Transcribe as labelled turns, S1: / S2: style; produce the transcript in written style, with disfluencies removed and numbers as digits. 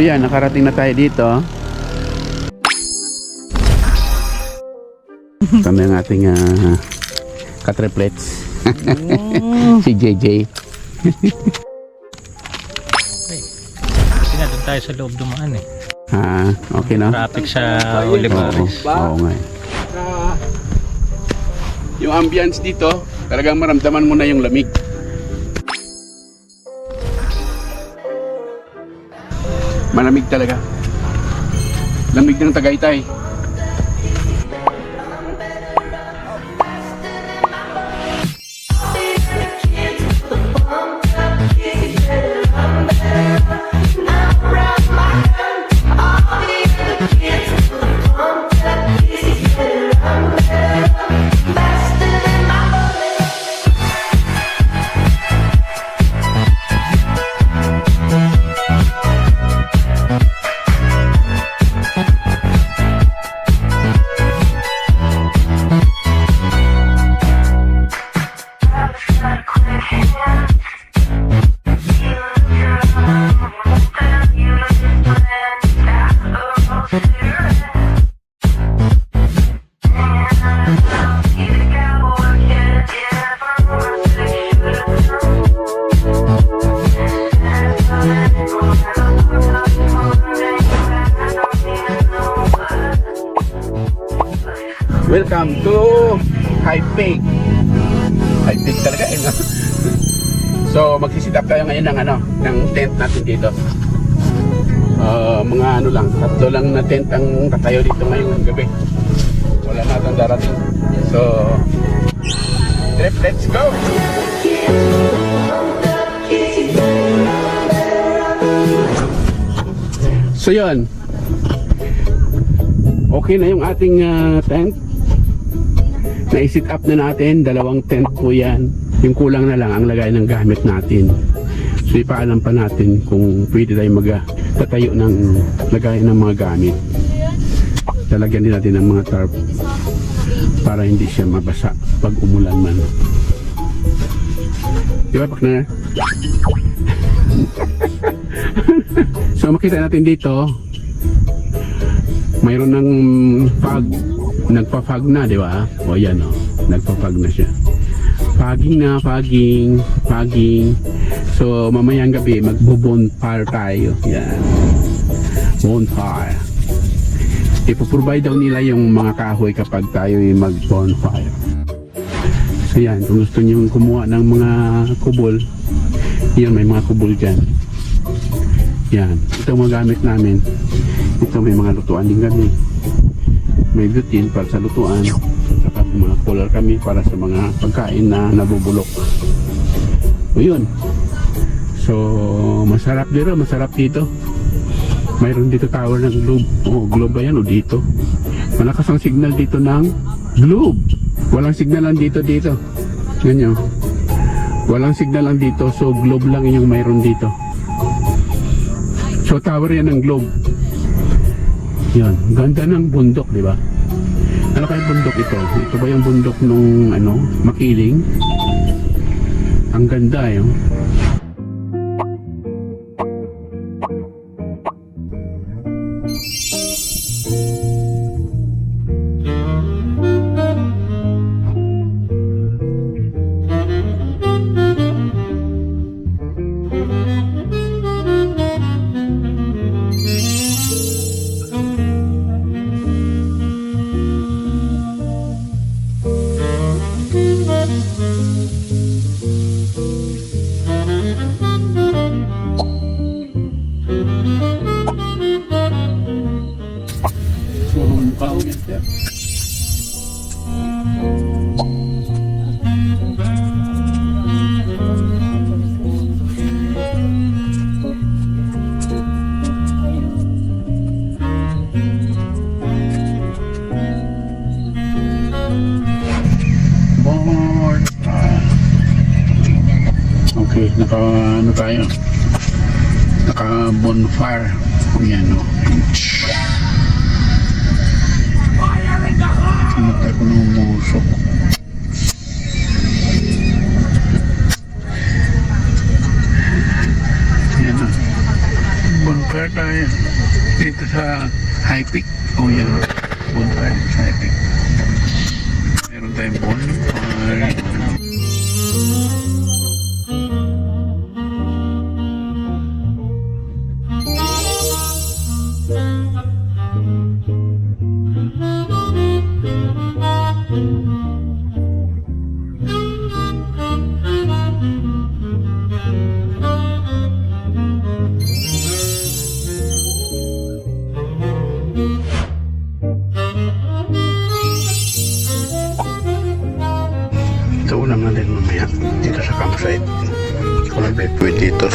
S1: So yan, nakarating na tayo dito. Kami ang ating katriplets. Si JJ.
S2: Kasi nga doon tayo sa loob dumaan eh.
S1: Okay na.
S2: Traffic sa Olivares.
S1: Oo nga. Yung ambience dito, talagang maramdaman mo na yung lamig. Malamig talaga. Lamig ng Tagaytay. Welcome to High Peak. High Peak talaga eh. So magsisit up tayo ngayon ng tent natin dito. Mga lang, 3 lang na tent ang tatayo dito ngayong gabi. Wala natang darating. So trip, let's go. So yun, okay na yung ating tent. Na-sit up na natin, 2 tent po yan. Yung kulang na lang ang lagay ng gamit natin. So ipaalam pa natin kung pwede tayo magtatayo ng lagay ng mga gamit. Lalagyan din natin ng mga tarp para hindi siya mabasa pag umulan man. Di ba Pakner? So makita natin dito, mayroon ng fog. Nagpa-fog na, di ba? O yan o, nagpa-fog na siya. Fogging. So mamayang gabi magbo-bonfire tayo. Yan. Bonfire. Ipoprovide daw nila yung mga kahoy kapag tayo ay mag-bonfire. So yan, kung gusto nyo kumuha ng mga kubol, yan, may mga kubol dyan. Yan, ito mga gamit namin. Ito may mga lutuan din kami. May butane para sa lutuan, saka mga cooler kami para sa mga pagkain na nabubulok. O yun. So masarap dito. Mayroon dito tower ng Globe. Globe ba yan o dito? Malakas ang signal dito ng Globe. Walang signal lang dito. Ganyan. Walang signal lang dito, so Globe lang yung mayroon dito. So tower yan ng Globe. Yan, ganda ng bundok, di ba? Ano kaya bundok ito? Ito ba yung bundok nung Makiling? Ang ganda yun. Okay, tayo? Naka bonfire. Ayan o. Ano tayo ko ng musok? Ayan o. Bonfire bonfire tayo dito sa High Peak. Oh yan, bonfire dito sa High Peak. Meron tayong bonfire. Ito ulam natin mamaya dito sa campsite. Kung nag-pwede dito.